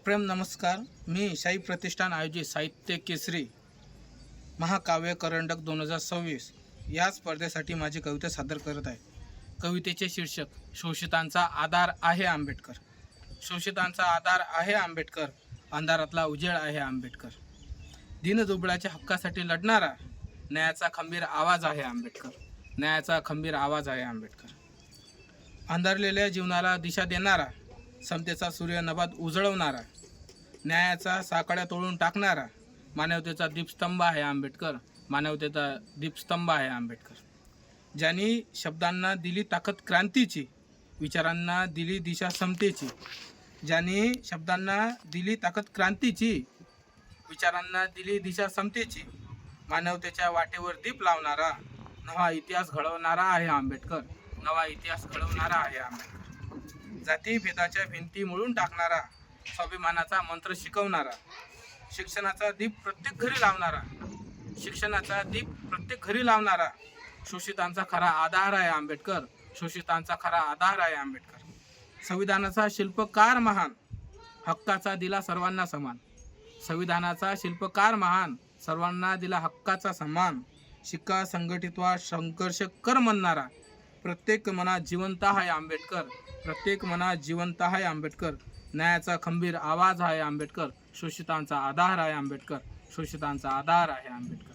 सप्रेम नमस्कार. मी शाही प्रतिष्ठान आयोजित साहित्य केसरी महाकाव्य करंडक 2026 या स्पर्धेसाठी माझी कविता सादर करत आहे. कवितेचे शीर्षक शोषितांचा आधार आहे आंबेडकर. शोषितांचा आधार आहे आंबेडकर, अंधारातला उजेड आहे आंबेडकर. दीनदुबळाच्या हक्कासाठी लढणारा न्यायाचा खंबीर आवाज आहे आंबेडकर. न्यायाचा खंबीर आवाज आहे आंबेडकर. अंधारलेल्या जीवनाला दिशा देणारा, समतेचा सूर्य नभात उजळवणारा, न्यायाचा साकड्या तोडून टाकणारा, मानवतेचा दीपस्तंभ आहे आंबेडकर. मानवतेचा दीपस्तंभ आहे आंबेडकर. ज्यांनी शब्दांना दिली ताकद क्रांतीची, विचारांना दिली दिशा समतेची. ज्यांनी शब्दांना दिली ताकद क्रांतीची, विचारांना दिली दिशा समतेची. मानवतेच्या वाटेवर दीप लावणारा, नवा इतिहास घडवणारा आहे आंबेडकर. नवा इतिहास घडवणारा आहे आंबेडकर. जातीभेदाच्या भिंती मोडून टाकणारा, स्वाभिमानाचा मंत्र शिकवणारा, शिक्षणाचा दीप प्रत्येक घरी लावणारा, शिक्षणाचा दीप प्रत्येक घरी लावणारा. शोषितांचा खरा आधार आहे आंबेडकर. शोषितांचा खरा आधार आहे आंबेडकर. संविधानाचा शिल्पकार महान, हक्काचा दिला सर्वांना समान. संविधानाचा शिल्पकार महान, सर्वांना दिला हक्काचा सन्मान. शिक्का संघटितवा संघर्ष कर म्हणणारा, प्रत्येक मनात जिवंत आहे आंबेडकर. प्रत्येक मनात जिवंत आहे आंबेडकर. न्यायाचा खंबीर आवाज आहे आंबेडकर. शोषितांचा आधार आहे आंबेडकर. शोषितांचा आधार आहे आंबेडकर.